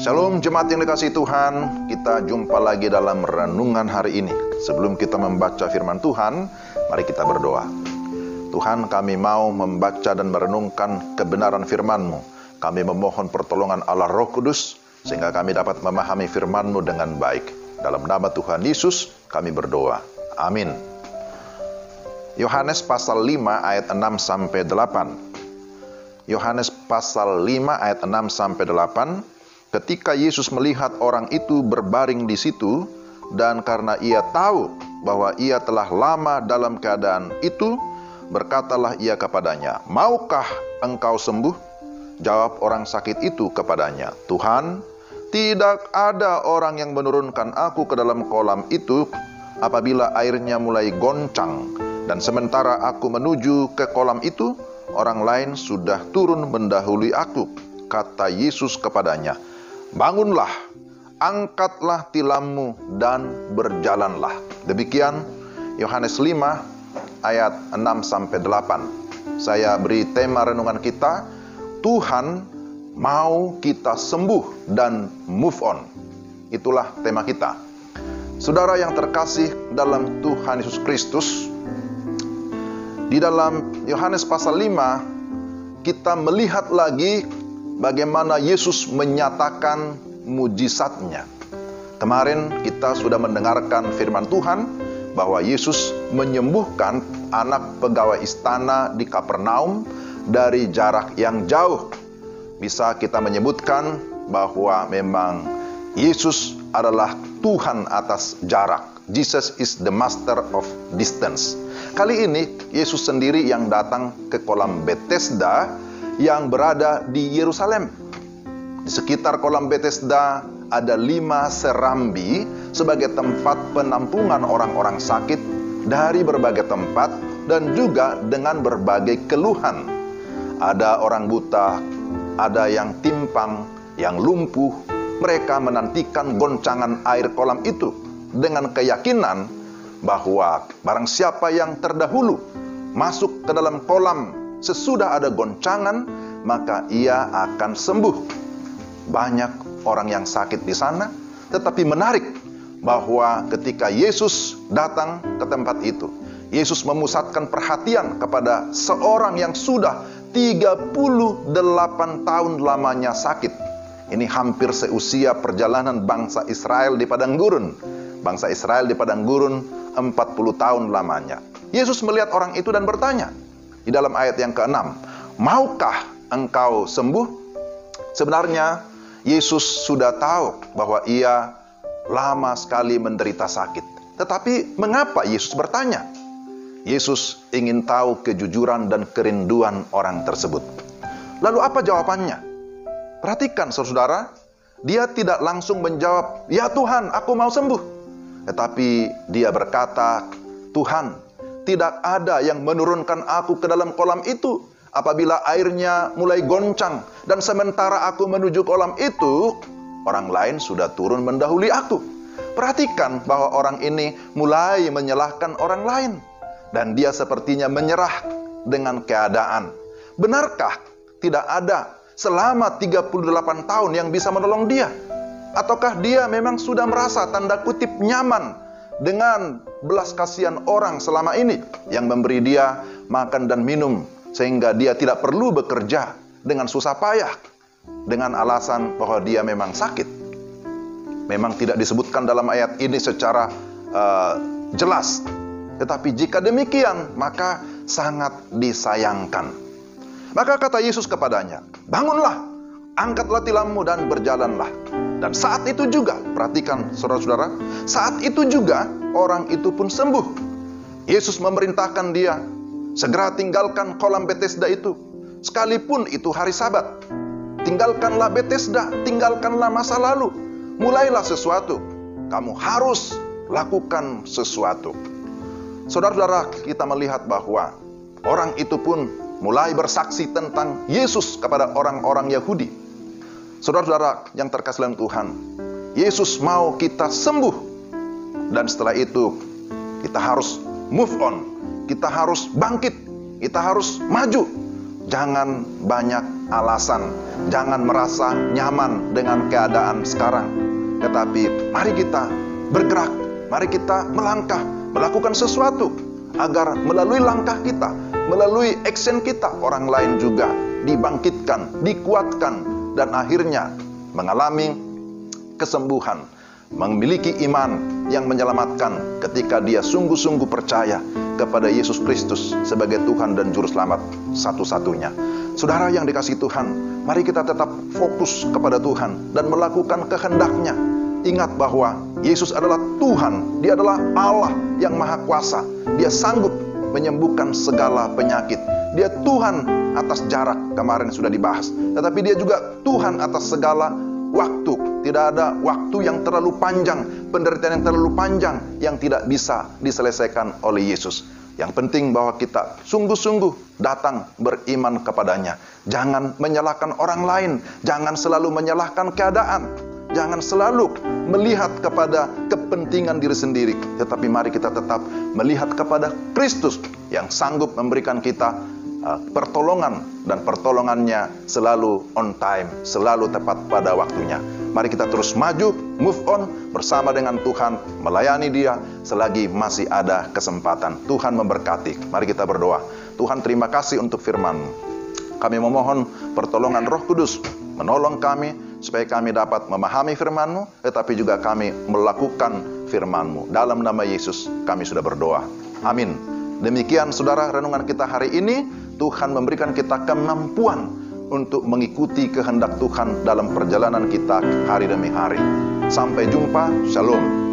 Shalom jemaat yang dikasihi Tuhan, kita jumpa lagi dalam renungan hari ini. Sebelum kita membaca firman Tuhan, mari kita berdoa. Tuhan, kami mau membaca dan merenungkan kebenaran firman-Mu. Kami memohon pertolongan Allah Roh Kudus, sehingga kami dapat memahami firman-Mu dengan baik. Dalam nama Tuhan Yesus, kami berdoa. Amin. Yohanes pasal 5 ayat 6-8. Yohanes pasal 5 ayat 6-8. Ketika Yesus melihat orang itu berbaring di situ, dan karena ia tahu bahwa ia telah lama dalam keadaan itu, berkatalah ia kepadanya, "Maukah engkau sembuh?" Jawab orang sakit itu kepadanya, "Tuhan, tidak ada orang yang menurunkan aku ke dalam kolam itu apabila airnya mulai goncang, dan sementara aku menuju ke kolam itu, orang lain sudah turun mendahului aku." Kata Yesus kepadanya, "Bangunlah, angkatlah tilammu dan berjalanlah." Demikian Yohanes 5 ayat 6-8. Saya beri tema renungan kita, Tuhan mau kita sembuh dan move on. Itulah tema kita. Saudara yang terkasih dalam Tuhan Yesus Kristus, di dalam Yohanes pasal 5 kita melihat lagi bagaimana Yesus menyatakan mujizatnya. Kemarin kita sudah mendengarkan firman Tuhan bahwa Yesus menyembuhkan anak pegawai istana di Kapernaum dari jarak yang jauh. Bisa kita menyebutkan bahwa memang Yesus adalah Tuhan atas jarak. Jesus is the master of distance. Kali ini Yesus sendiri yang datang ke kolam Bethesda yang berada di Yerusalem. Di sekitar kolam Bethesda ada 5 serambi sebagai tempat penampungan orang-orang sakit dari berbagai tempat dan juga dengan berbagai keluhan. Ada orang buta, ada yang timpang, yang lumpuh. Mereka menantikan goncangan air kolam itu dengan keyakinan bahwa barang siapa yang terdahulu masuk ke dalam kolam sesudah ada goncangan, maka ia akan sembuh. Banyak orang yang sakit di sana, tetapi menarik bahwa ketika Yesus datang ke tempat itu, Yesus memusatkan perhatian kepada seorang yang sudah 38 tahun lamanya sakit. Ini hampir seusia perjalanan bangsa Israel di padang gurun. Bangsa Israel di padang gurun 40 tahun lamanya. Yesus melihat orang itu dan bertanya, di dalam ayat yang ke-6, "Maukah engkau sembuh?" Sebenarnya Yesus sudah tahu bahwa ia lama sekali menderita sakit. Tetapi mengapa Yesus bertanya? Yesus ingin tahu kejujuran dan kerinduan orang tersebut. Lalu apa jawabannya? Perhatikan saudara, dia tidak langsung menjawab, "Ya Tuhan, aku mau sembuh." Tetapi dia berkata, "Tuhan, tidak ada yang menurunkan aku ke dalam kolam itu apabila airnya mulai goncang, dan sementara aku menuju kolam itu, orang lain sudah turun mendahului aku." Perhatikan bahwa orang ini mulai menyalahkan orang lain, dan dia sepertinya menyerah dengan keadaan. Benarkah tidak ada selama 38 tahun yang bisa menolong dia? Ataukah dia memang sudah merasa tanda kutip nyaman dengan belas kasihan orang selama ini yang memberi dia makan dan minum, sehingga dia tidak perlu bekerja dengan susah payah dengan alasan bahwa dia memang sakit? Memang tidak disebutkan dalam ayat ini secara jelas, tetapi jika demikian maka sangat disayangkan. Maka kata Yesus kepadanya, "Bangunlah, angkatlah tilammu dan berjalanlah." Dan saat itu juga, perhatikan saudara-saudara, saat itu juga orang itu pun sembuh. Yesus memerintahkan dia, segera tinggalkan kolam Bethesda itu, sekalipun itu hari Sabat. Tinggalkanlah Bethesda, tinggalkanlah masa lalu, mulailah sesuatu. Kamu harus lakukan sesuatu. Saudara-saudara, kita melihat bahwa orang itu pun mulai bersaksi tentang Yesus kepada orang-orang Yahudi. Saudara-saudara yang terkasih dalam Tuhan, Yesus mau kita sembuh. Dan setelah itu, kita harus move on. Kita harus bangkit. Kita harus maju. Jangan banyak alasan, jangan merasa nyaman dengan keadaan sekarang. Tetapi mari kita bergerak, mari kita melangkah, melakukan sesuatu agar melalui langkah kita, melalui action kita, orang lain juga dibangkitkan, dikuatkan, dan akhirnya mengalami kesembuhan, memiliki iman yang menyelamatkan ketika dia sungguh-sungguh percaya kepada Yesus Kristus sebagai Tuhan dan Juru Selamat satu-satunya. Saudara yang dikasihi Tuhan, mari kita tetap fokus kepada Tuhan dan melakukan kehendak-Nya. Ingat bahwa Yesus adalah Tuhan, Dia adalah Allah yang Maha Kuasa. Dia sanggup menyembuhkan segala penyakit. Dia Tuhan atas jarak, kemarin sudah dibahas. Tetapi Dia juga Tuhan atas segala waktu. Tidak ada waktu yang terlalu panjang, penderitaan yang terlalu panjang yang tidak bisa diselesaikan oleh Yesus. Yang penting bahwa kita sungguh-sungguh datang beriman kepadanya. Jangan menyalahkan orang lain, jangan selalu menyalahkan keadaan, jangan selalu melihat kepada kepentingan diri sendiri. Tetapi mari kita tetap melihat kepada Kristus yang sanggup memberikan kita pertolongan, dan pertolongannya selalu on time, selalu tepat pada waktunya. Mari kita terus maju, move on bersama dengan Tuhan, melayani Dia selagi masih ada kesempatan. Tuhan memberkati. Mari kita berdoa. Tuhan, terima kasih untuk firman-Mu. Kami memohon pertolongan Roh Kudus menolong kami supaya kami dapat memahami firman-Mu, tetapi juga kami melakukan firman-Mu. Dalam nama Yesus kami sudah berdoa. Amin. Demikian saudara renungan kita hari ini. Tuhan memberikan kita kemampuan untuk mengikuti kehendak Tuhan dalam perjalanan kita hari demi hari. Sampai jumpa, shalom.